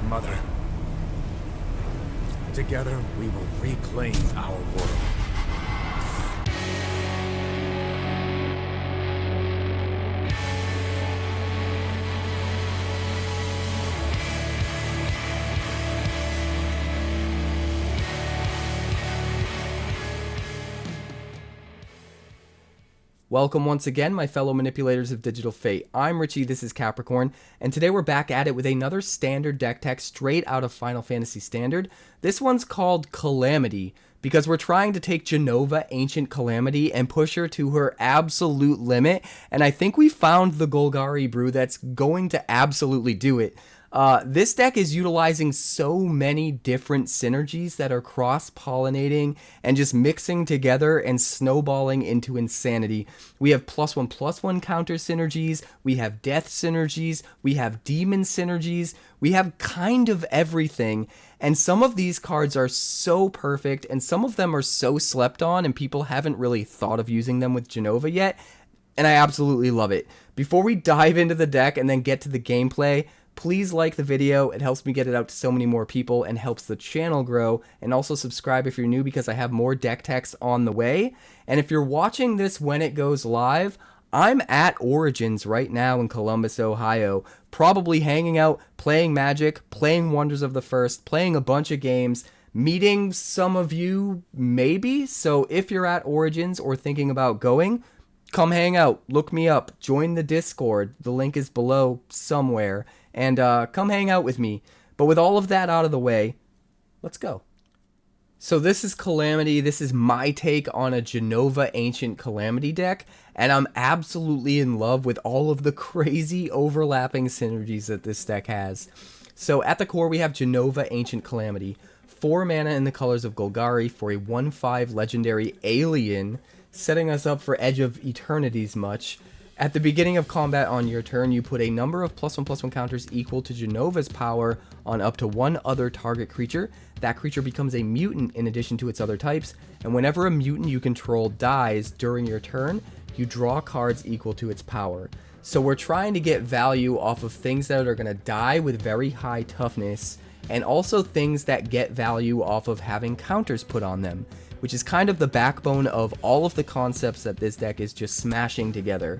Mother. Together, we will reclaim our world. Welcome once again, my fellow manipulators of digital fate. I'm Richie, this is Capricorn, and today we're back at it with another standard deck tech straight out of Final Fantasy Standard. This one's called Calamity, because we're trying to take Jenova, Ancient Calamity, and push her to her absolute limit, and I think we found the Golgari brew that's going to absolutely do it. This deck is utilizing so many different synergies that are cross-pollinating and just mixing together and snowballing into insanity. We have +1/+1 counter synergies, we have death synergies, we have demon synergies, we have kind of everything. And some of these cards are so perfect and some of them are so slept on and people haven't really thought of using them with Jenova yet. And I absolutely love it. Before we dive into the deck and then get to the gameplay, please like the video. It helps me get it out to so many more people and helps the channel grow. And also subscribe if you're new because I have more deck techs on the way. And if you're watching this when it goes live, I'm at Origins right now in Columbus, Ohio, probably hanging out, playing Magic, playing Wonders of the First, playing a bunch of games, meeting some of you maybe. So if you're at Origins or thinking about going, come hang out, look me up, join the Discord. The link is below somewhere. And come hang out with me. But with all of that out of the way, let's go. So this is Calamity. This is my take on a Jenova Ancient Calamity deck. And I'm absolutely in love with all of the crazy overlapping synergies that this deck has. So at the core, we have Jenova Ancient Calamity. 4 mana in the colors of Golgari for a 1/5 legendary alien, setting us up for Edge of Eternity's much. At the beginning of combat on your turn, you put a number of +1/+1 counters equal to Jenova's power on up to one other target creature. That creature becomes a mutant in addition to its other types, and whenever a mutant you control dies during your turn, you draw cards equal to its power. So we're trying to get value off of things that are going to die with very high toughness, and also things that get value off of having counters put on them, which is kind of the backbone of all of the concepts that this deck is just smashing together.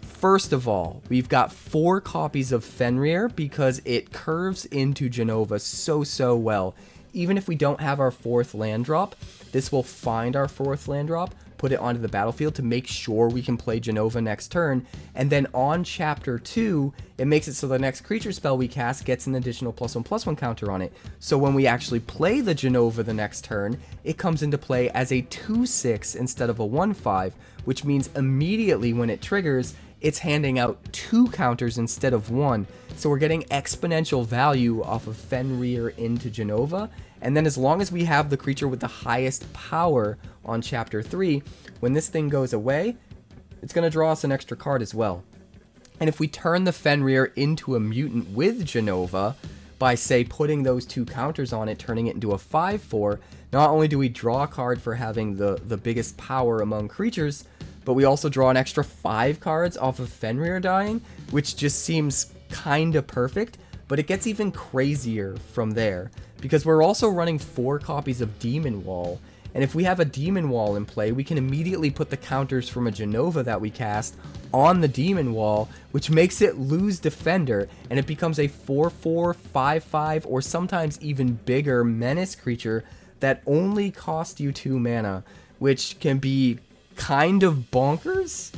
First of all, we've got 4 copies of Fenrir because it curves into Jenova so well. Even if we don't have our 4th land drop, this will find our 4th land drop, put it onto the battlefield to make sure we can play Jenova next turn, and then on chapter 2, it makes it so the next creature spell we cast gets an additional +1/+1 counter on it. So when we actually play the Jenova the next turn, it comes into play as a 2/6 instead of a 1/5, which means immediately when it triggers, it's handing out 2 counters instead of 1. So we're getting exponential value off of Fenrir into Jenova. And then as long as we have the creature with the highest power on chapter 3, when this thing goes away, it's going to draw us an extra card as well. And if we turn the Fenrir into a mutant with Jenova, by say putting those 2 counters on it, turning it into a 5/4, not only do we draw a card for having the biggest power among creatures, but we also draw an extra 5 cards off of Fenrir dying, which just seems kinda perfect, but it gets even crazier from there, because we're also running 4 copies of Demon Wall, and if we have a Demon Wall in play, we can immediately put the counters from a Jenova that we cast on the Demon Wall, which makes it lose Defender, and it becomes a 4/4, 5/5, or sometimes even bigger menace creature that only costs you 2 mana, which can be kind of bonkers.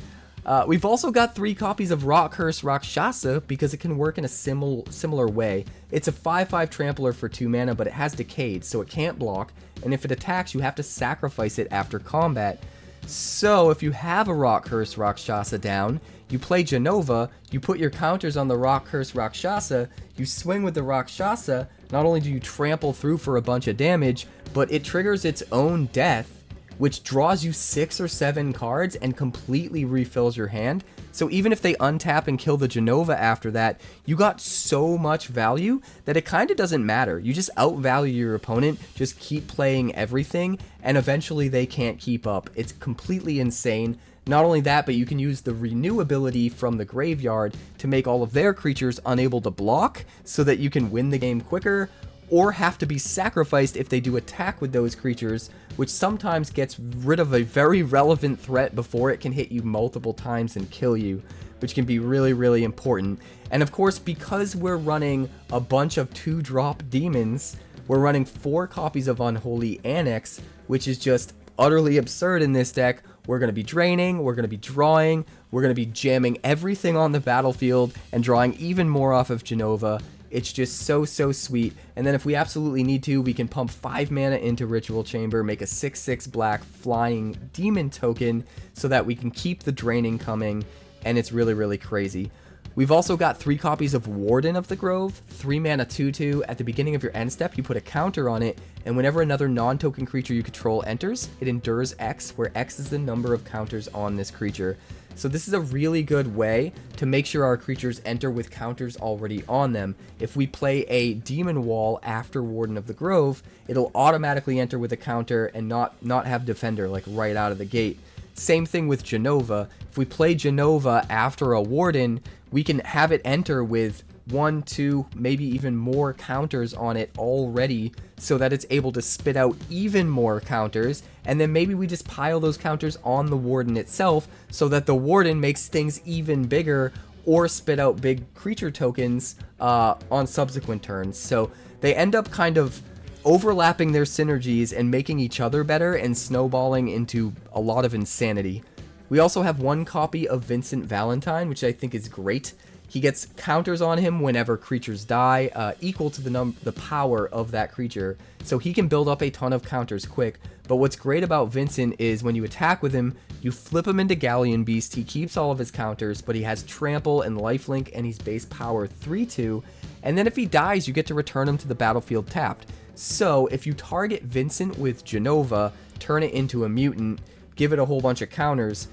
We've also got 3 copies of Rock-Curse Rakshasa because it can work in a similar way. It's a 5/5 trampler for 2 mana, but it has Decayed, so it can't block, and if it attacks, you have to sacrifice it after combat. So if you have a Rock-Curse Rakshasa down, you play Jenova, you put your counters on the Rock-Curse Rakshasa, you swing with the Rakshasa, not only do you trample through for a bunch of damage, but it triggers its own death, which draws you 6 or 7 cards and completely refills your hand. So even if they untap and kill the Jenova after that, you got so much value that it kind of doesn't matter. You just outvalue your opponent, just keep playing everything, and eventually they can't keep up. It's completely insane. Not only that, but you can use the renew ability from the graveyard to make all of their creatures unable to block so that you can win the game quicker, or have to be sacrificed if they do attack with those creatures, which sometimes gets rid of a very relevant threat before it can hit you multiple times and kill you, which can be really, really important. And of course, because we're running a bunch of 2-drop demons, we're running 4 copies of Unholy Annex, which is just utterly absurd in this deck. We're going to be draining, we're going to be drawing, we're going to be jamming everything on the battlefield and drawing even more off of Jenova. It's just so sweet. And then if we absolutely need to, we can pump 5 mana into Ritual Chamber, make a 6/6 black flying demon token so that we can keep the draining coming, and it's really, really crazy. We've also got 3 copies of Warden of the Grove, 3 mana 2/2. At the beginning of your end step, you put a counter on it, and whenever another non-token creature you control enters, it endures X, where X is the number of counters on this creature. So this is a really good way to make sure our creatures enter with counters already on them. If we play a Demon Wall after Warden of the Grove, it'll automatically enter with a counter and not have Defender like right out of the gate. Same thing with Jenova. If we play Jenova after a Warden, we can have it enter with 1, 2, maybe even more counters on it already, so that it's able to spit out even more counters, and then maybe we just pile those counters on the Warden itself so that the Warden makes things even bigger or spit out big creature tokens on subsequent turns. So they end up kind of overlapping their synergies and making each other better and snowballing into a lot of insanity. We also have 1 copy of Vincent Valentine, which I think is great. He gets counters on him whenever creatures die, equal to the power of that creature. So he can build up a ton of counters quick. But what's great about Vincent is when you attack with him, you flip him into Galleon Beast. He keeps all of his counters, but he has Trample and Lifelink, and he's base power 3/2. And then if he dies, you get to return him to the battlefield tapped. So if you target Vincent with Jenova, turn it into a mutant, give it a whole bunch of counters,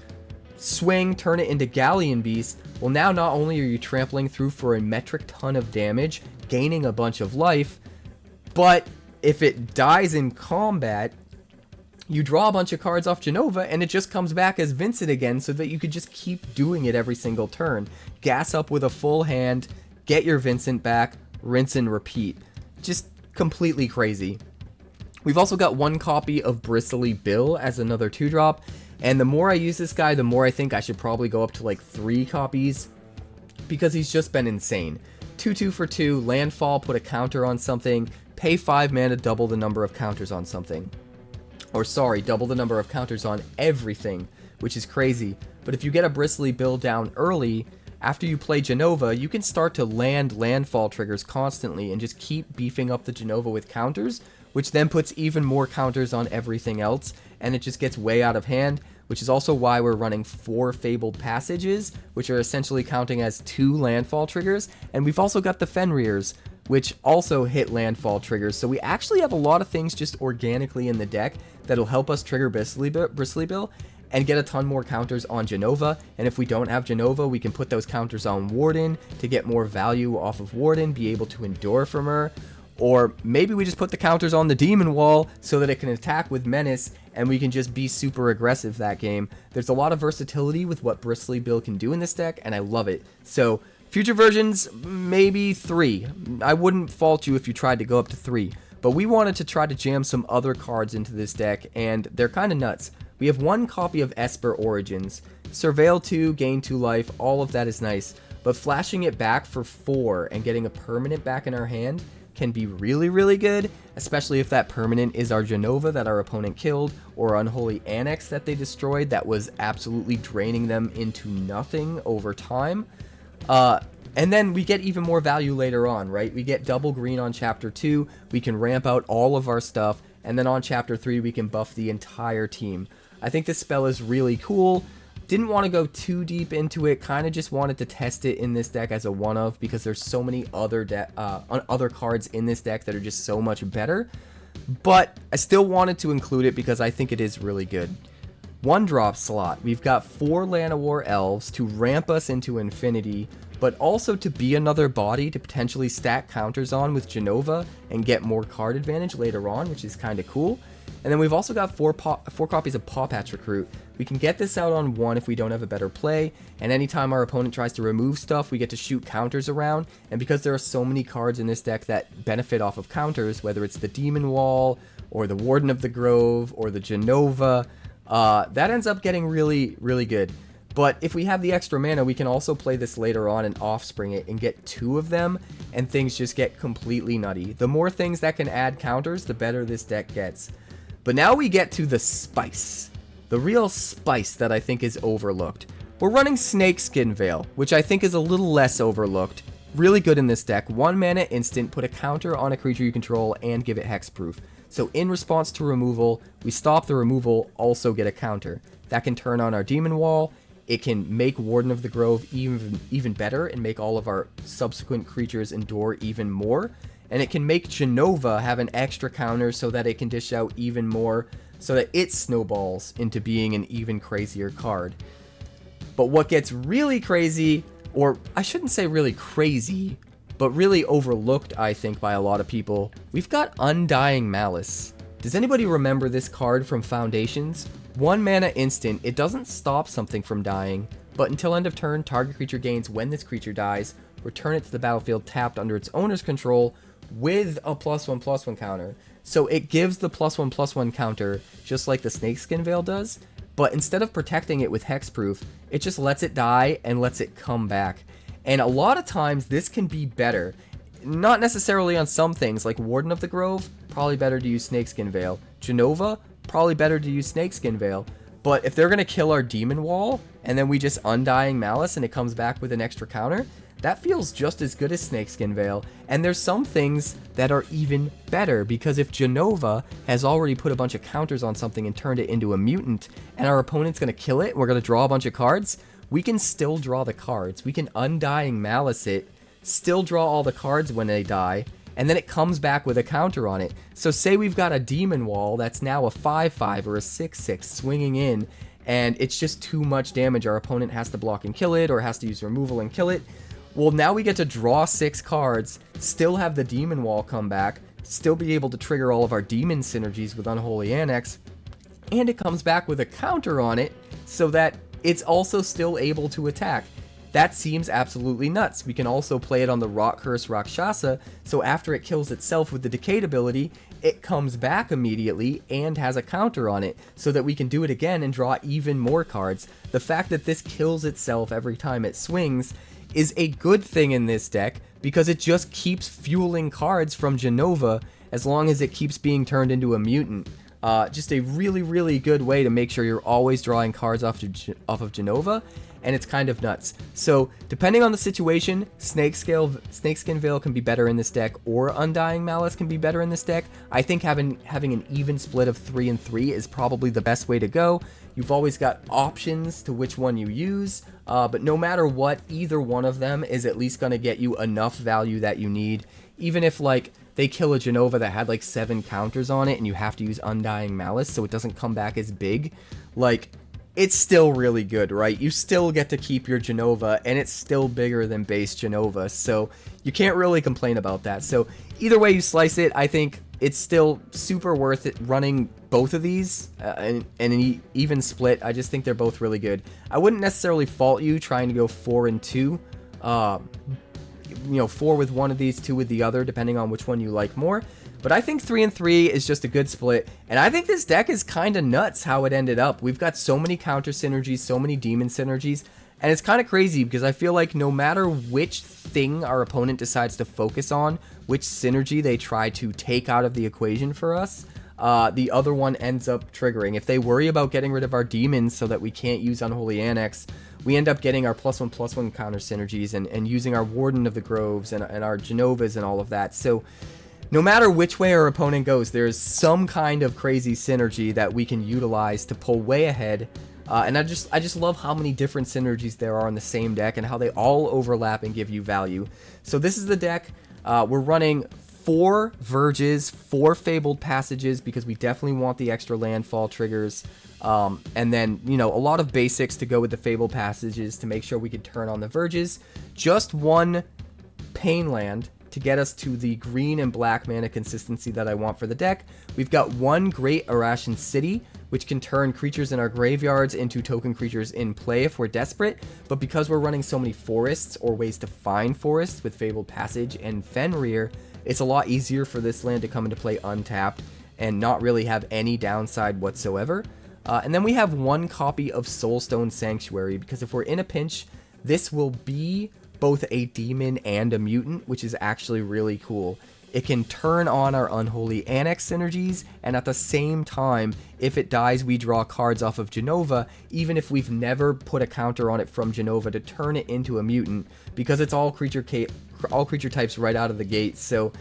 swing, turn it into Galleon Beast, well, now not only are you trampling through for a metric ton of damage, gaining a bunch of life, but if it dies in combat, you draw a bunch of cards off Jenova and it just comes back as Vincent again, so that you could just keep doing it every single turn. Gas up with a full hand, get your Vincent back, rinse and repeat. Just completely crazy. We've also got 1 copy of Bristly Bill as another 2-drop. And the more I use this guy, the more I think I should probably go up to like 3 copies, because he's just been insane. 2/2 for 2, landfall, put a counter on something, pay 5 mana, double the number of counters on something. Or sorry, double the number of counters on everything, which is crazy. But if you get a Bristly Bill down early, after you play Jenova, you can start to land landfall triggers constantly and just keep beefing up the Jenova with counters, which then puts even more counters on everything else, and it just gets way out of hand, which is also why we're running 4 Fabled Passages, which are essentially counting as 2 landfall triggers, and we've also got the Fenrir's, which also hit landfall triggers. So we actually have a lot of things just organically in the deck that'll help us trigger Bristly Bill and get a ton more counters on Jenova. And if we don't have Jenova, we can put those counters on Warden to get more value off of Warden, be able to endure from her. Or maybe we just put the counters on the Demon Wall so that it can attack with Menace, and we can just be super aggressive that game. There's a lot of versatility with what Bristly Bill can do in this deck, and I love it. So future versions, maybe 3. I wouldn't fault you if you tried to go up to 3. But we wanted to try to jam some other cards into this deck, and they're kind of nuts. We have 1 copy of Esper Origins. Surveil 2, gain 2 life, all of that is nice. But flashing it back for 4 and getting a permanent back in our hand can be really, really good, especially if that permanent is our Jenova that our opponent killed, or Unholy Annex that they destroyed that was absolutely draining them into nothing over time. And then we get even more value later on, right? We get double green on Chapter 2, we can ramp out all of our stuff, and then on Chapter 3 we can buff the entire team. I think this spell is really cool. Didn't want to go too deep into it, kind of just wanted to test it in this deck as a one-of, because there's so many other cards in this deck that are just so much better. But I still wanted to include it because I think it is really good. 1-drop slot. We've got 4 Llanowar Elves to ramp us into infinity, but also to be another body to potentially stack counters on with Jenova and get more card advantage later on, which is kind of cool. And then we've also got four copies of Paw Patch Recruit. We can get this out on 1 if we don't have a better play, and anytime our opponent tries to remove stuff, we get to shoot counters around. And because there are so many cards in this deck that benefit off of counters, whether it's the Demon Wall, or the Warden of the Grove, or the Jenova, that ends up getting really, really good. But if we have the extra mana, we can also play this later on and offspring it and get 2 of them, and things just get completely nutty. The more things that can add counters, the better this deck gets. But now we get to the spice. The real spice that I think is overlooked. We're running Snakeskin Veil, which I think is a little less overlooked. Really good in this deck. 1 mana instant, put a counter on a creature you control, and give it hexproof. So in response to removal, we stop the removal, also get a counter. That can turn on our Demon Wall. It can make Warden of the Grove even better and make all of our subsequent creatures endure even more. And it can make Jenova have an extra counter so that it can dish out even more, so that it snowballs into being an even crazier card. But what gets really crazy, or I shouldn't say really crazy, but really overlooked, I think, by a lot of people, we've got Undying Malice. Does anybody remember this card from Foundations? 1 mana instant, it doesn't stop something from dying, but until end of turn, target creature gains when this creature dies, return it to the battlefield tapped under its owner's control with a +1/+1 counter. So it gives the +1/+1 counter just like the Snakeskin Veil does, but instead of protecting it with hexproof, it just lets it die and lets it come back. And a lot of times this can be better. Not necessarily on some things, like Warden of the Grove, probably better to use Snakeskin Veil. Jenova, probably better to use Snakeskin Veil. But if they're going to kill our Demon Wall, and then we just Undying Malice and it comes back with an extra counter, that feels just as good as Snakeskin Veil. And there's some things that are even better, because if Jenova has already put a bunch of counters on something and turned it into a mutant, and our opponent's going to kill it, and we're going to draw a bunch of cards, we can still draw the cards. We can Undying Malice it, still draw all the cards when they die, and then it comes back with a counter on it. So say we've got a Demon Wall that's now a 5/5 or a 6/6 swinging in, and it's just too much damage. Our opponent has to block and kill it, or has to use removal and kill it. Well, now we get to draw 6 cards, still have the Demon Wall come back, still be able to trigger all of our demon synergies with Unholy Annex, and it comes back with a counter on it so that it's also still able to attack. That seems absolutely nuts. We can also play it on the Rock Curse Rakshasa, so after it kills itself with the Decayed ability, it comes back immediately and has a counter on it, so that we can do it again and draw even more cards. The fact that this kills itself every time it swings is a good thing in this deck, because it just keeps fueling cards from Jenova as long as it keeps being turned into a mutant. Just a really, really good way to make sure you're always drawing cards off of Jenova, and it's kind of nuts. So, depending on the situation, Snakeskin Veil can be better in this deck, or Undying Malice can be better in this deck. I think having an even split of 3 and 3 is probably the best way to go. You've always got options to which one you use, but no matter what, either one of them is at least going to get you enough value that you need. Even if, like, they kill a Jenova that had, like, 7 counters on it, and you have to use Undying Malice so it doesn't come back as big, like, it's still really good, right? You still get to keep your Jenova, and it's still bigger than base Jenova, so you can't really complain about that. So either way you slice it, I think it's still super worth it running both of these, and an even split. I just think they're both really good. I wouldn't necessarily fault you trying to go 4 and 2, 4 with one of these, 2 with the other, depending on which one you like more. But I think 3 and 3 is just a good split, and I think this deck is kind of nuts how it ended up. We've got so many counter synergies, so many demon synergies, and it's kind of crazy because I feel like no matter which thing our opponent decides to focus on, which synergy they try to take out of the equation for us, the other one ends up triggering. If they worry about getting rid of our demons so that we can't use Unholy Annex, we end up getting our +1/+1 counter synergies and using our Warden of the Groves and our Genovas and all of that. So no matter which way our opponent goes, there's some kind of crazy synergy that we can utilize to pull way ahead. And I just love how many different synergies there are in the same deck and how they all overlap and give you value. So this is the deck. We're running 4 Verges, 4 Fabled Passages, because we definitely want the extra landfall triggers. And then, a lot of basics to go with the Fabled Passages to make sure we can turn on the Verges. Just 1 Pain Land, to get us to the green and black mana consistency that I want for the deck. We've got one Great Arashan City, which can turn creatures in our graveyards into token creatures in play if we're desperate, but because we're running so many forests or ways to find forests with Fabled Passage and Fenrir, it's a lot easier for this land to come into play untapped and not really have any downside whatsoever. And then we have one copy of Soulstone Sanctuary, because if we're in a pinch, this will be both a demon and a mutant, which is actually really cool. It can turn on our Unholy Annex synergies, and at the same time, if it dies, we draw cards off of Jenova, even if we've never put a counter on it from Jenova to turn it into a mutant, because it's all creature types right out of the gate, so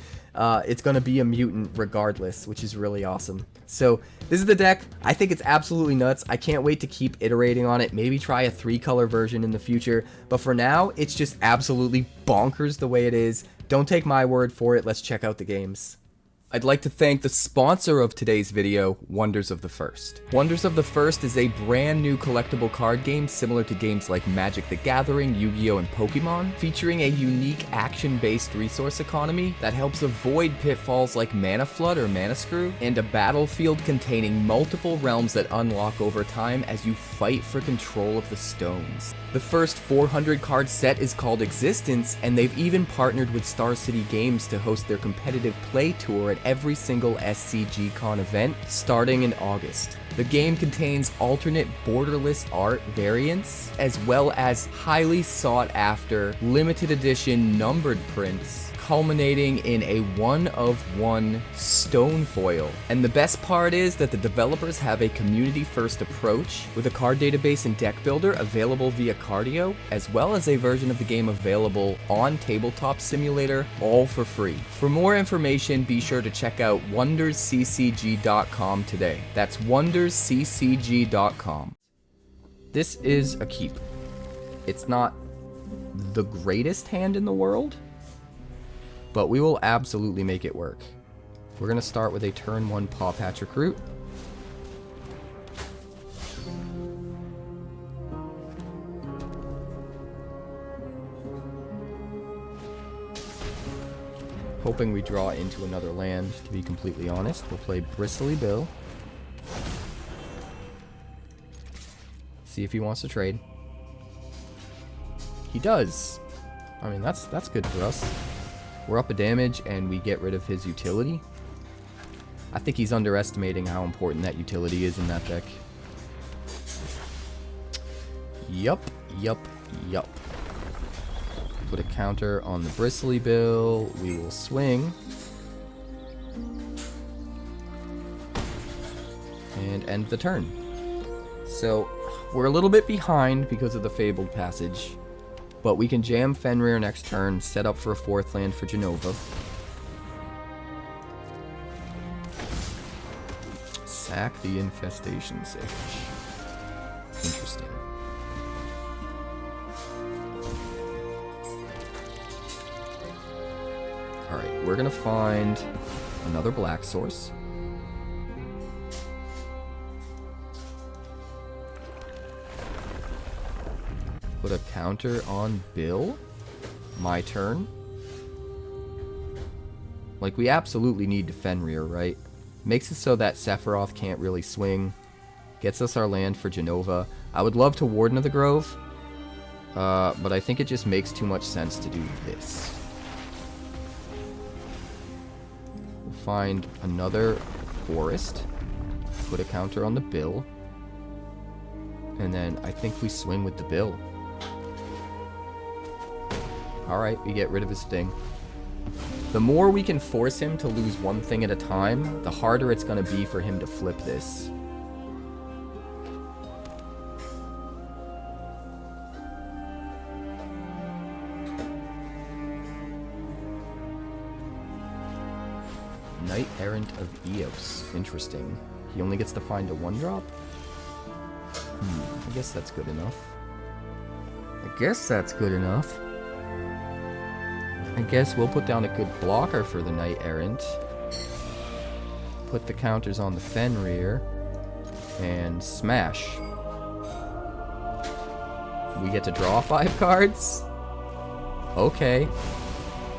it's going to be a mutant regardless, which is really awesome. So this is the deck. I think it's absolutely nuts. I can't wait to keep iterating on it, maybe try a 3-color version in the future, but for now, it's just absolutely bonkers the way it is. Don't take my word for it, let's check out the games. I'd like to thank the sponsor of today's video, Wonders of the First. Wonders of the First is a brand new collectible card game similar to games like Magic the Gathering, Yu-Gi-Oh! And Pokemon, featuring a unique action-based resource economy that helps avoid pitfalls like Mana Flood or Mana Screw, and a battlefield containing multiple realms that unlock over time as you fight for control of the stones. The first 400 card set is called Existence, and they've even partnered with Star City Games to host their competitive play tour at every single SCG-Con event starting in August. The game contains alternate borderless art variants, as well as highly sought-after limited edition numbered prints, culminating in a 1-of-1 stone foil. And the best part is that the developers have a community-first approach, with a card database and deck builder available via Cardio, as well as a version of the game available on Tabletop Simulator, all for free. For more information, be sure to check out wondersccg.com today. That's wondersccg.com. This is a keep. It's not the greatest hand in the world, but we will absolutely make it work. We're going to start with a turn 1 Paw Patch Recruit. Hoping we draw into another land, to be completely honest. We'll play Bristly Bill. See if he wants to trade. He does. I mean, that's good for us. We're up a damage, and we get rid of his utility. I think he's underestimating how important that utility is in that deck. Yup. Put a counter on the Bristly Bill. We will swing. And end the turn. So, we're a little bit behind because of the Fabled Passage. But we can jam Fenrir next turn, set up for a 4th land for Jenova. Sack the Infestation Sage. Interesting. Alright, we're gonna find another black source. Put a counter on Bill. My turn. Like, we absolutely need to Fenrir, right? Makes it so that Sephiroth can't really swing. Gets us our land for Jenova. I would love to Warden of the Grove, but I think it just makes too much sense to do this. We'll find another forest. Put a counter on the Bill. And then I think we swing with the Bill. Alright, we get rid of his thing. The more we can force him to lose one thing at a time, the harder it's going to be for him to flip this. Knight Errant of Eos. Interesting. He only gets to find a 1-drop? I guess that's good enough. I guess we'll put down a good blocker for the Knight Errant. Put the counters on the Fenrir. And smash. We get to draw 5 cards? Okay.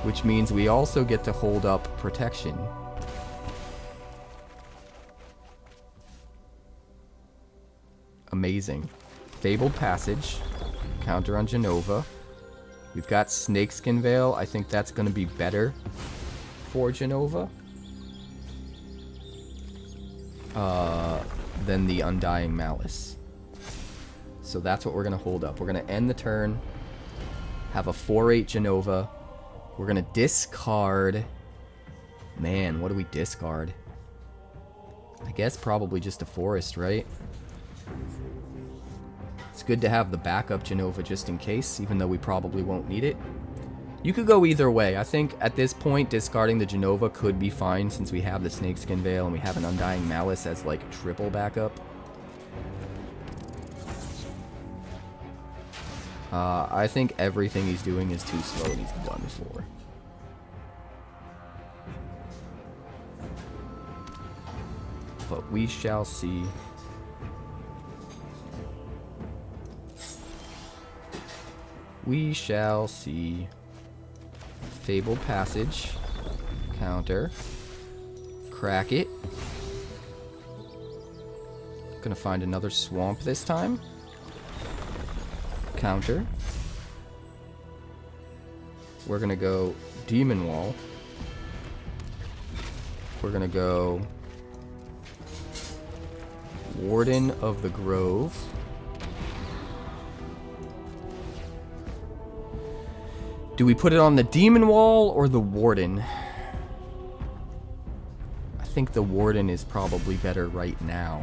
which means we also get to hold up protection. Amazing. Fabled Passage. Counter on Jenova. We've got Snakeskin Veil. I think that's going to be better for Jenova than the Undying Malice. So that's what we're going to hold up. We're going to end the turn. Have a 4/8 Jenova. We're going to discard... Man, what do we discard? I guess probably just a forest, right? It's good to have the backup Jenova just in case, even though we probably won't need it. You could go either way. I think at this point, discarding the Jenova could be fine since we have the Snakeskin Veil and we have an Undying Malice as like triple backup. I think everything he's doing is too slow and he's done for. But we shall see. We shall see. Fabled Passage. Counter. Crack it. Gonna find another swamp this time. Counter. We're gonna go Demon Wall. We're gonna go Warden of the Grove. Do we put it on the Demon Wall or the Warden? I think the Warden is probably better right now.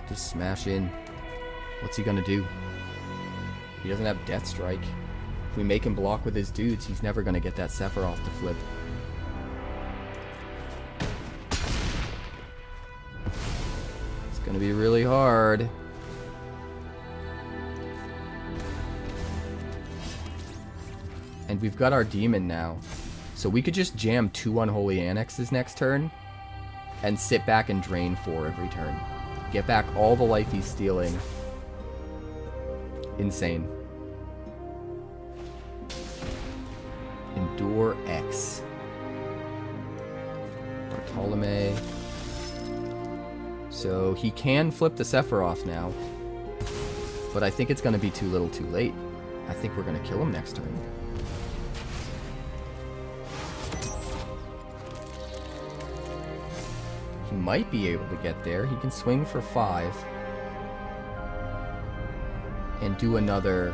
Just smash in. What's he gonna do? He doesn't have Death Strike. If we make him block with his dudes, he's never gonna get that Sephiroth to flip. Gonna be really hard. And we've got our demon now. So we could just jam 2 Unholy Annexes next turn and sit back and drain 4 every turn. Get back all the life he's stealing. Insane. Endure X. Bartolome. So he can flip the Sephiroth now. But I think it's going to be too little too late. I think we're going to kill him next turn. He might be able to get there. He can swing for 5. And do another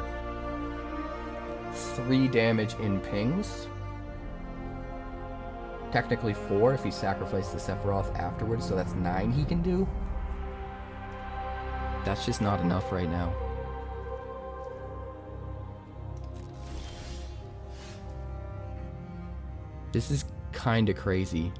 3 damage in pings. Technically 4 if he sacrificed the Sephiroth afterwards, so that's 9 he can do. That's just not enough right now. This is kinda crazy.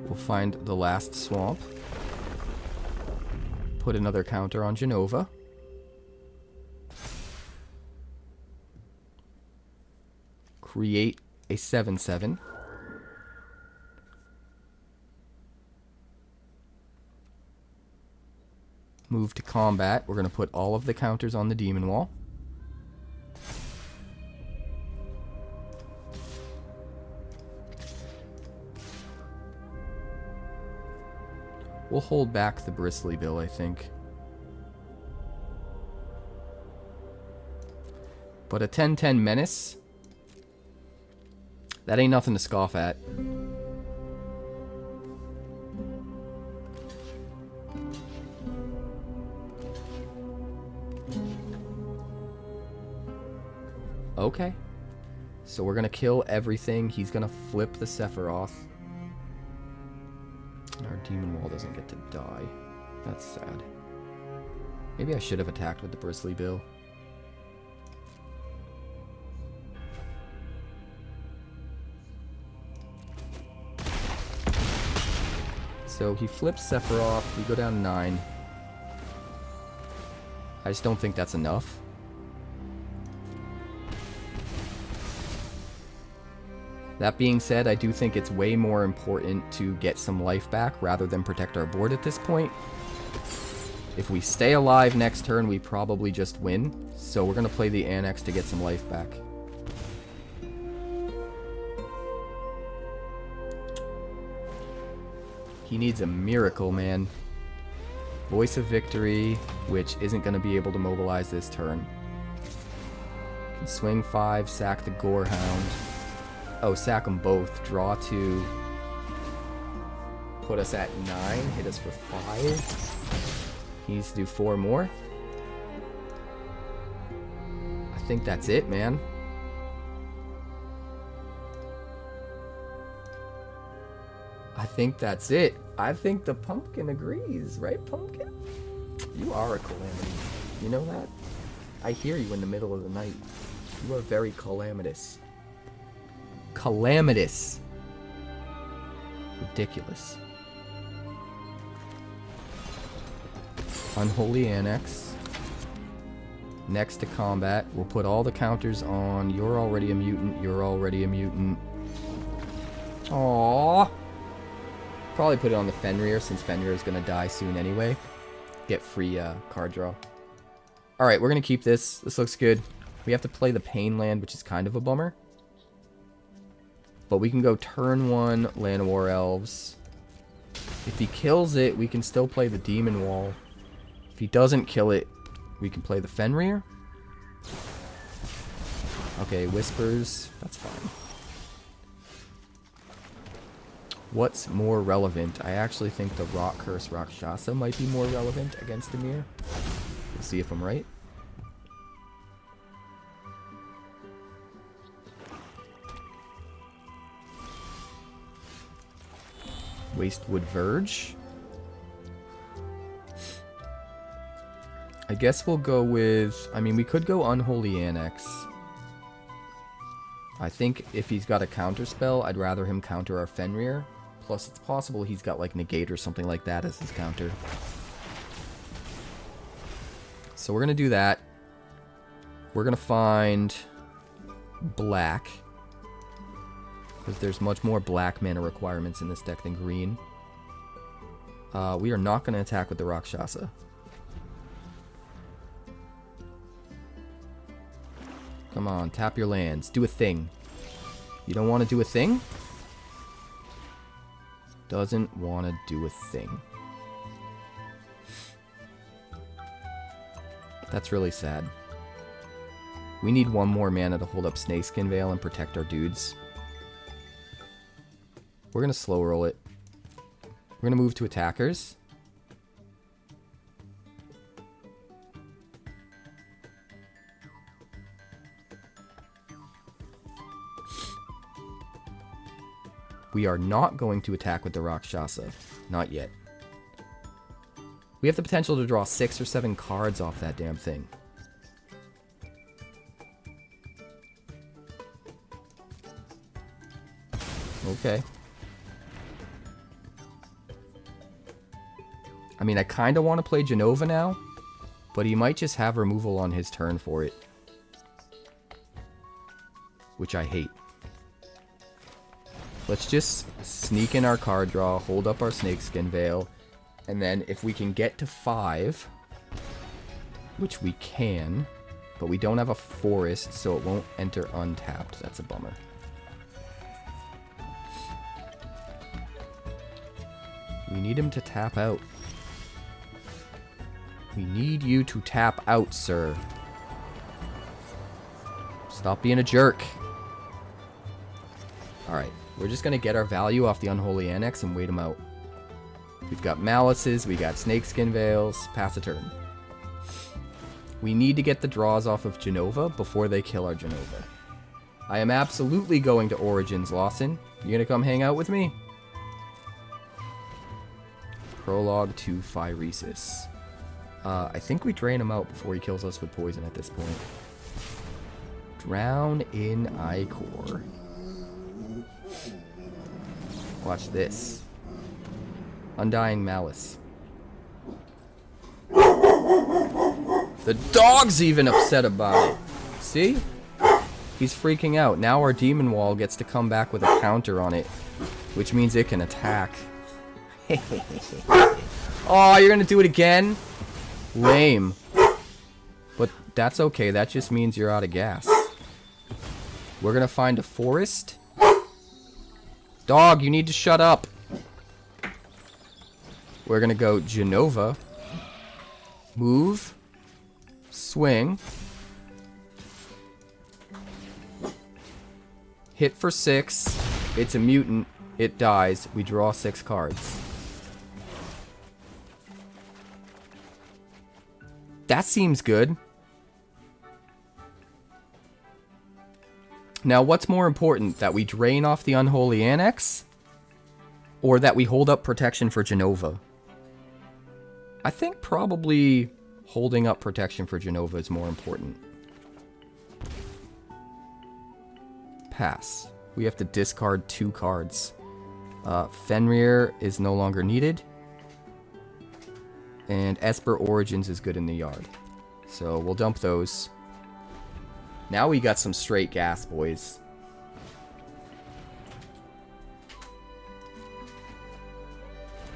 We'll find the last swamp. Put another counter on Jenova. Create a 7/7. Move to combat. We're going to put all of the counters on the Demon Wall. We'll hold back the Bristly Bill, I think. But a 10/10 Menace, that ain't nothing to scoff at. Okay. So we're gonna kill everything. He's gonna flip the Sephiroth. Our Demon Wall doesn't get to die. That's sad. Maybe I should have attacked with the Bristly Bill. So he flips Sephiroth. We go down 9. I just don't think that's enough. That being said, I do think it's way more important to get some life back rather than protect our board at this point. If we stay alive next turn, we probably just win. So we're going to play the Annex to get some life back. He needs a miracle, man. Voice of Victory, which isn't going to be able to mobilize this turn. Can swing 5, sack the Gorehound. Oh, sack them both. Draw 2. Put us at 9. Hit us for 5. He needs to do 4 more. I think that's it, man. I think that's it. I think the pumpkin agrees, right, pumpkin? You are a calamity. You know that? I hear you in the middle of the night. You are very calamitous. Calamitous. Ridiculous. Unholy Annex. Next to combat. We'll put all the counters on. You're already a mutant. You're already a mutant. Aww. Probably put it on the Fenrir since Fenrir is going to die soon anyway. Get free card draw. Alright, we're going to keep this. This looks good. We have to play the Pain Land, which is kind of a bummer. But we can go turn 1, Land of War Elves. If he kills it, we can still play the Demon Wall. If he doesn't kill it, we can play the Fenrir. Okay, Whispers. That's fine. What's more relevant? I actually think the Rock Curse Rakshasa might be more relevant against Dimir. We'll see if I'm right. Wastewood Verge. I guess we'll go with... I mean, we could go Unholy Annex. I think if he's got a counter spell, I'd rather him counter our Fenrir. Plus, it's possible he's got, like, Negate or something like that as his counter. So we're going to do that. We're going to find black. Because there's much more black mana requirements in this deck than green. We are not going to attack with the Rakshasa. Come on, tap your lands. Do a thing. You don't want to do a thing? Doesn't want to do a thing. That's really sad. We need 1 more mana to hold up Snakeskin Veil and protect our dudes. We're going to slow roll it. We're going to move to attackers. We are not going to attack with the Rakshasa. Not yet. We have the potential to draw 6 or 7 cards off that damn thing. Okay. I mean, I kind of want to play Jenova now, but he might just have removal on his turn for it. Which I hate. Let's just sneak in our card draw, hold up our Snakeskin Veil, and then if we can get to 5, which we can, but we don't have a forest, so it won't enter untapped. That's a bummer. We need him to tap out. We need you to tap out, sir. Stop being a jerk. Alright. We're just going to get our value off the Unholy Annex and wait them out. We've got Malices, we got Snakeskin Veils, pass a turn. We need to get the draws off of Jenova before they kill our Jenova. I am absolutely going to Origins, Lawson. You going to come hang out with me? Prologue to Phyresis. I think we drain him out before he kills us with poison at this point. Drown in Ichor. Watch this. Undying Malice. The dog's even upset about it. See? He's freaking out. Now our demon wall gets to come back with a counter on it, which means it can attack. Oh, you're gonna do it again? Lame. But that's okay. That just means you're out of gas. We're gonna find a forest. Dog, you need to shut up. We're gonna go Jenova. Move. Swing. Hit for 6. It's a mutant. It dies. We draw 6 cards. That seems good. Now, what's more important? That we drain off the Unholy Annex? Or that we hold up protection for Jenova? I think probably holding up protection for Jenova is more important. Pass. We have to discard 2 cards. Fenrir is no longer needed. And Esper Origins is good in the yard. So we'll dump those. Now we got some straight gas, boys.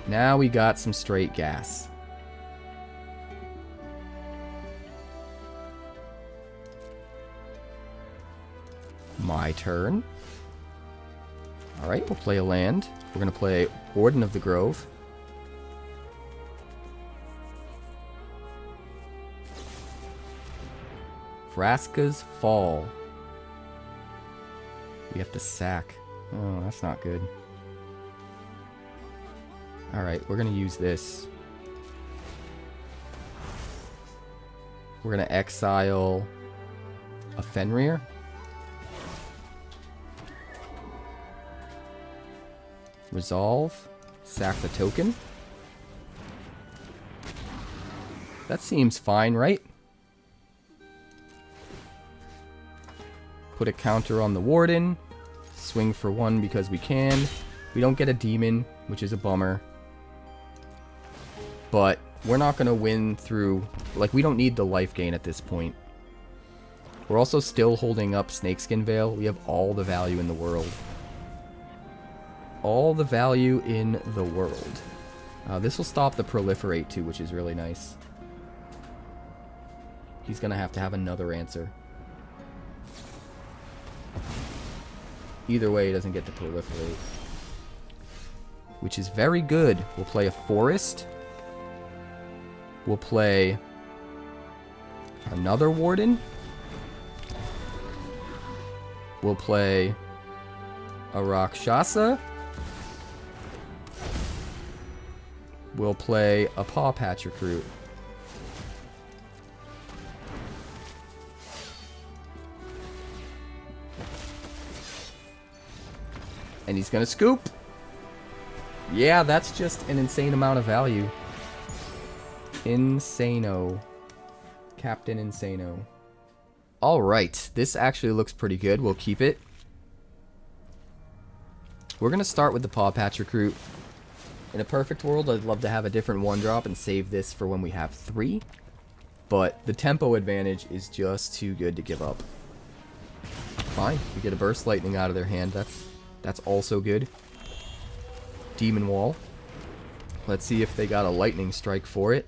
Now we got some straight gas. My turn. Alright, we'll play a land. We're going to play Warden of the Grove. Vraska's Fall. We have to sack. Oh, that's not good. Alright, we're going to use this. We're going to exile a Fenrir. Resolve. Sack the token. That seems fine, right? Put a counter on the Warden. Swing for 1 because we can. We don't get a demon, which is a bummer. But we're not going to win through... Like, we don't need the life gain at this point. We're also still holding up Snakeskin Veil. We have all the value in the world. All the value in the world. This will stop the proliferate too, which is really nice. He's going to have another answer. Either way, he doesn't get to proliferate. Which is very good. We'll play a forest. We'll play another Warden. We'll play a Rakshasa. We'll play a Paw Patch Recruit. And he's gonna scoop. Yeah, that's just an insane amount of value. Insano. Captain Insano. Alright, this actually looks pretty good. We'll keep it. We're gonna start with the Paw Patch Recruit. In a perfect world, I'd love to have a different 1-drop and save this for when we have 3. But the tempo advantage is just too good to give up. Fine, we get a Burst Lightning out of their hand. That's also good. Demon Wall. Let's see if they got a Lightning Strike for it.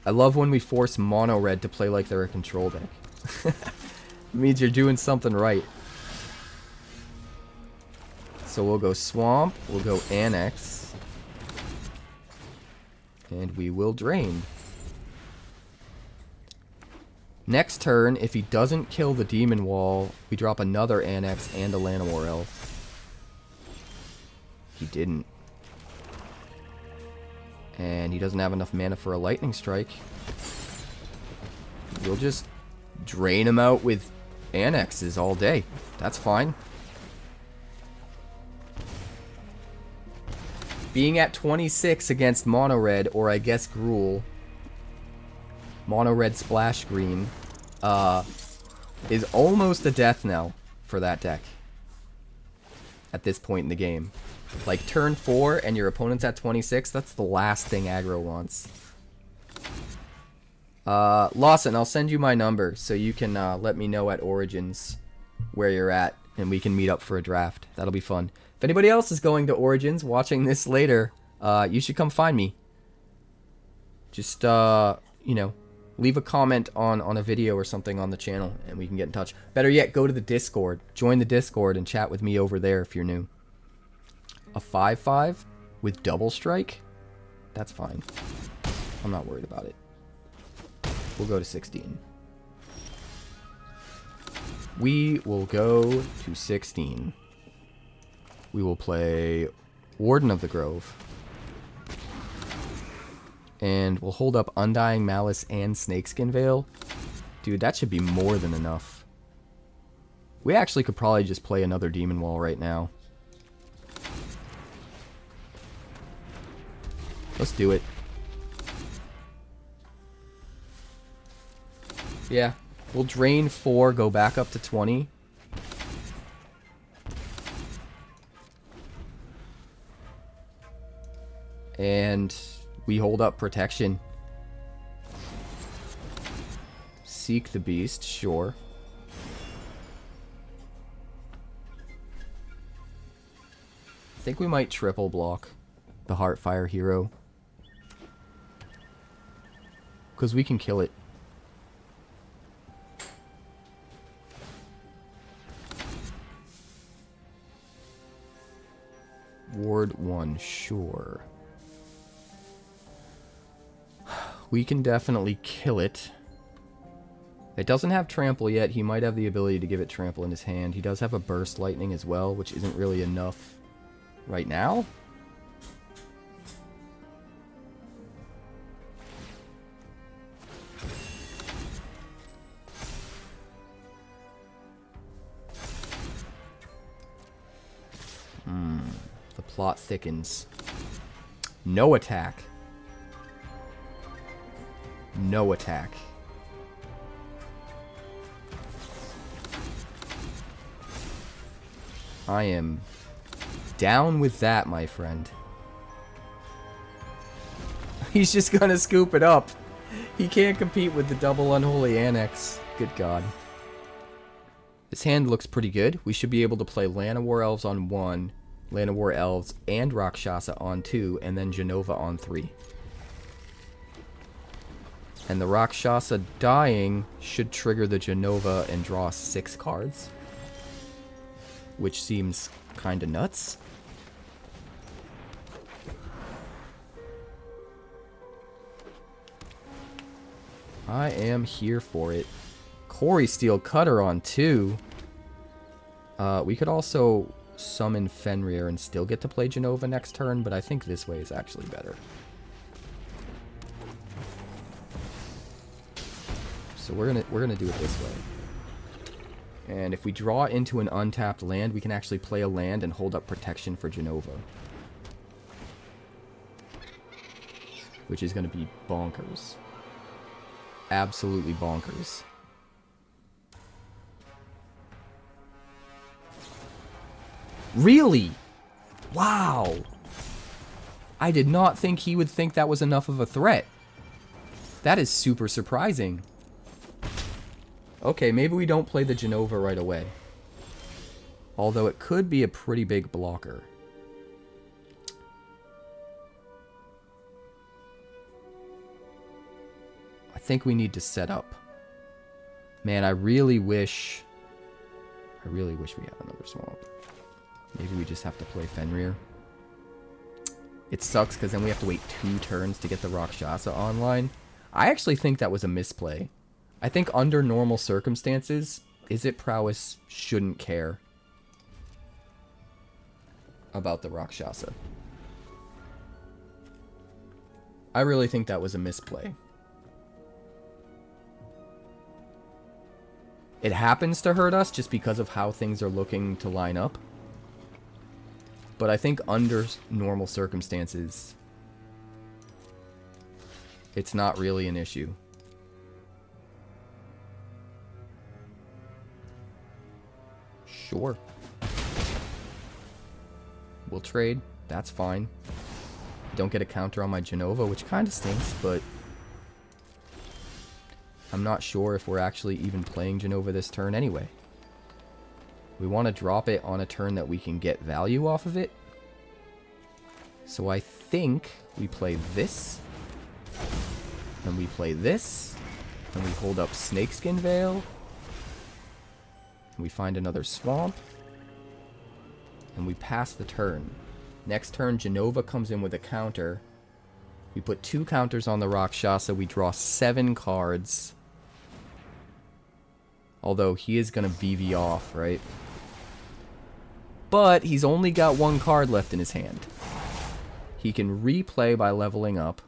I love when we force Mono Red to play like they're a control deck. It means you're doing something right. So we'll go Swamp, we'll go Annex, and we will Drain. Next turn, if he doesn't kill the Demon Wall, we drop another Annex and a Llanowar Elf. He didn't. And he doesn't have enough mana for a Lightning Strike. We'll just drain him out with Annexes all day. That's fine. Being at 26 against Mono Red, or I guess Gruul, Mono Red Splash Green, is almost a death knell for that deck at this point in the game. Like, turn 4 and your opponent's at 26, that's the last thing aggro wants. Lawson, I'll send you my number so you can let me know at Origins where you're at, and we can meet up for a draft. That'll be fun. If anybody else is going to Origins, watching this later, you should come find me. Just, you know, leave a comment on a video or something on the channel, and we can get in touch. Better yet, go to the Discord. Join the Discord and chat with me over there if you're new. A 5/5 with double strike? That's fine. I'm not worried about it. We'll go to 16. We will go to 16. We will play Warden of the Grove. And we'll hold up Undying Malice and Snakeskin Veil. Dude, that should be more than enough. We actually could probably just play another Demon Wall right now. Let's do it. Yeah, we'll drain 4, go back up to 20. And we hold up protection. Seek the Beast, sure. I think we might triple block the Heartfire hero. Because we can kill it. Ward 1, sure. We can definitely kill it. It doesn't have trample yet. He might have the ability to give it trample in his hand. He does have a burst lightning as well, which isn't really enough right now. The plot thickens. No attack. No attack. I am down with that, my friend. He's just gonna scoop it up. He can't compete with the double Unholy Annex. Good God. This hand looks pretty good. We should be able to play Llanowar Elves on 1, Llanowar Elves and Rakshasa on 2, and then Jenova on 3. And the Rakshasa dying should trigger the Jenova and draw 6 cards. Which seems kinda nuts. I am here for it. Quarry Steel Cutter on 2. We could also summon Fenrir and still get to play Jenova next turn, but I think this way is actually better. So we're gonna do it this way. And if we draw into an untapped land, we can actually play a land and hold up protection for Jenova. Which is gonna be bonkers. Absolutely bonkers. Really? Wow. I did not think he would think that was enough of a threat. That is super surprising. Okay, maybe we don't play the Jenova right away. Although it could be a pretty big blocker. I think we need to set up. Man, I really wish we had another swamp. Maybe we just have to play Fenrir. It sucks because then we have to wait 2 turns to get the Rakshasa online. I actually think that was a misplay. I think under normal circumstances, Izzet Prowess shouldn't care about the Rakshasa. I really think that was a misplay. It happens to hurt us just because of how things are looking to line up. But I think under normal circumstances, it's not really an issue. Sure. We'll trade. That's fine. Don't get a counter on my Jenova, which kind of stinks, but I'm not sure if we're actually even playing Jenova this turn anyway. We want to drop it on a turn that we can get value off of it. So I think we play this. And we play this. And we hold up Snakeskin Veil. And we find another swamp. And we pass the turn. Next turn, Jenova comes in with a counter. We put 2 counters on the Rakshasa. We draw 7 cards. Although he is going to VV off, right? But he's only got 1 card left in his hand. He can replay by leveling up.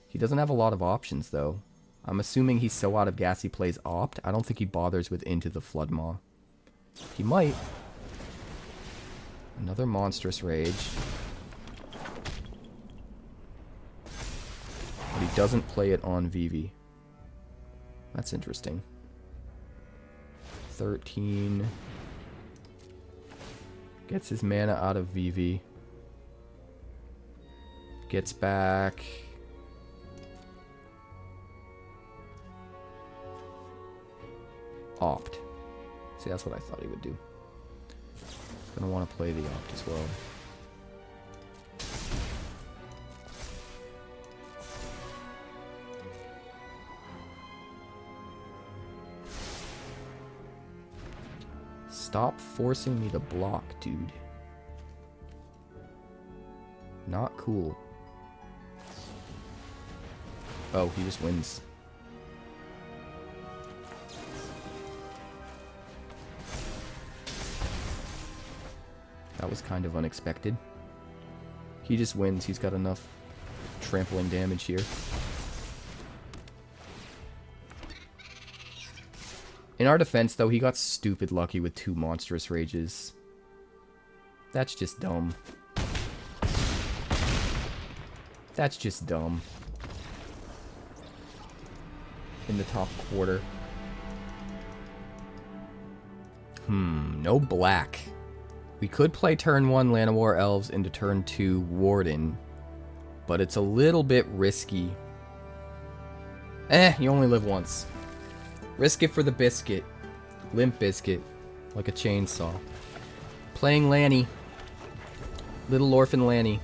He doesn't have a lot of options, though. I'm assuming he's so out of gas he plays Opt. I don't think he bothers with Into the Floodmaw. He might. Another Monstrous Rage. But he doesn't play it on VV. That's interesting. 13. Gets his mana out of VV. Gets back. Opt. See, that's what I thought he would do. Gonna want to play the Opt as well. Stop forcing me to block, dude. Not cool. Oh, he just wins. That was kind of unexpected. He just wins. He's got enough trampling damage here. In our defense, though, he got stupid lucky with 2 Monstrous Rages. That's just dumb. That's just dumb. In the top quarter. No black. We could play turn 1 Llanowar Elves into turn 2 Warden, but it's a little bit risky. You only live once. Risk it for the biscuit. Limp Biscuit. Like a chainsaw. Playing Lanny. Little Orphan Lanny.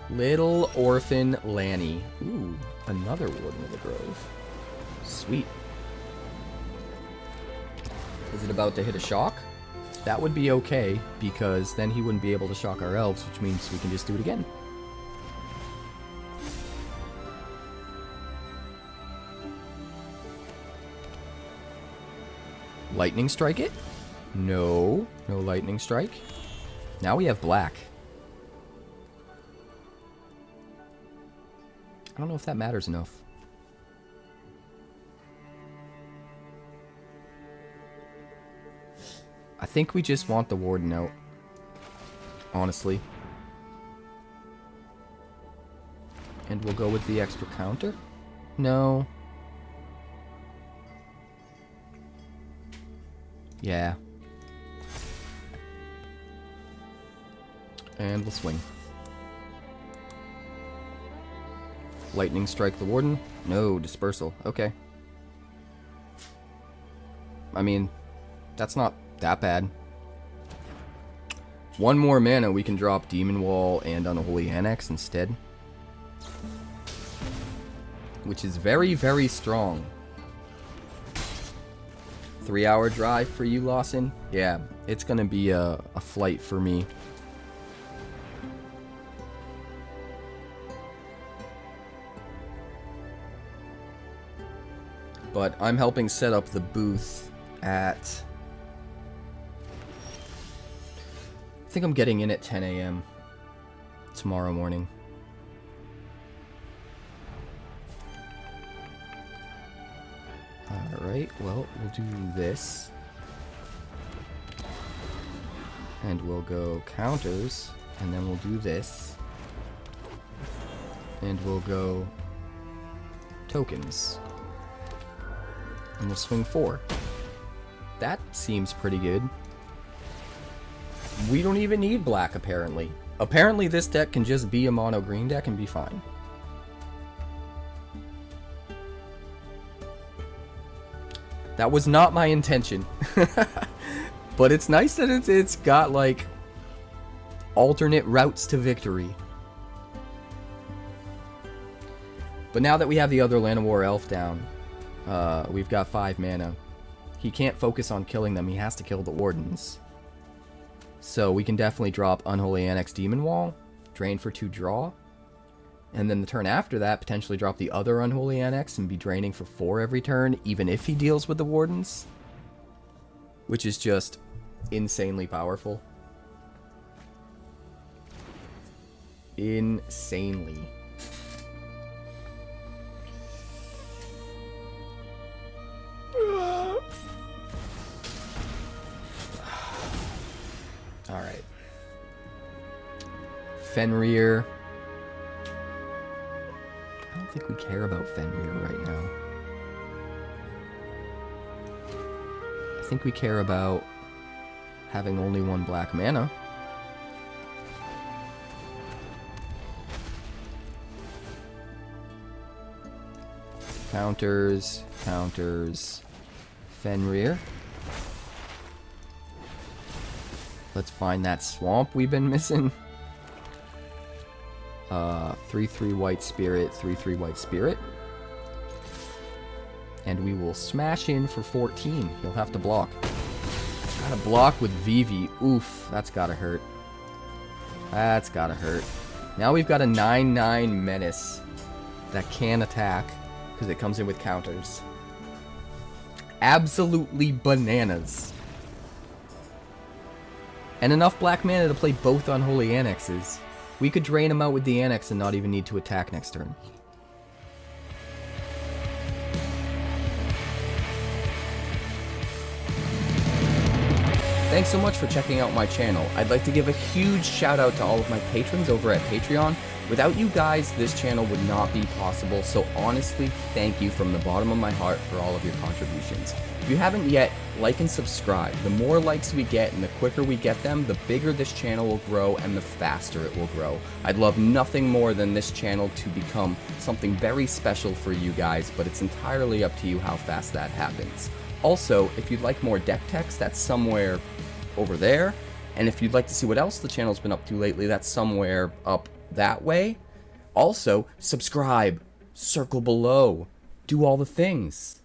Little Orphan Lanny. Ooh, another Warden of the Grove. Sweet. Is it about to hit a shock? That would be okay, because then he wouldn't be able to shock our elves, which means we can just do it again. Lightning Strike it? No. No Lightning Strike. Now we have black. I don't know if that matters enough. I think we just want the Warden out. Honestly. And we'll go with the extra counter? No. Yeah. And we'll swing. Lightning Strike the Warden? No, Dispersal. Okay. I mean, that's not that bad. 1 more mana, we can drop Demon Wall and Unholy Annex instead. Which is very, very strong. 3-hour drive for you, Lawson? Yeah, it's gonna be a flight for me. But I'm helping set up the booth at... I think I'm getting in at 10 a.m. tomorrow morning. Alright, well, we'll do this. And we'll go counters, and then we'll do this. And we'll go tokens. And we'll swing 4. That seems pretty good. We don't even need black, apparently. Apparently this deck can just be a mono green deck and be fine. That was not my intention. But it's nice that it's got, like, alternate routes to victory. But now that we have the other Llanowar Elf down, we've got 5 mana. He can't focus on killing them. He has to kill the Wardens. So we can definitely drop Unholy Annex Demon Wall, drain for 2 draw. And then the turn after that, potentially drop the other Unholy Annex and be draining for 4 every turn, even if he deals with the Wardens. Which is just insanely powerful. Insanely. Alright. Fenrir. I don't think we care about Fenrir right now. I think we care about having only 1 black mana. Counters, counters, Fenrir. Let's find that swamp we've been missing. 3/3 white spirit, 3/3 white spirit. And we will smash in for 14. He'll have to block. Gotta block with Vivi. Oof, that's gotta hurt. That's gotta hurt. Now we've got a 9/9 menace that can attack because it comes in with counters. Absolutely bananas. And enough black mana to play both Unholy Annexes. We could drain him out with the Annex and not even need to attack next turn. Thanks so much for checking out my channel. I'd like to give a huge shout out to all of my patrons over at Patreon. Without you guys, this channel would not be possible, so honestly, thank you from the bottom of my heart for all of your contributions. If you haven't yet, like and subscribe. The more likes we get and the quicker we get them, the bigger this channel will grow and the faster it will grow. I'd love nothing more than this channel to become something very special for you guys, but it's entirely up to you how fast that happens. Also, if you'd like more deck text, that's somewhere over there. And if you'd like to see what else the channel's been up to lately, that's somewhere up that way. Also, subscribe, circle below, do all the things.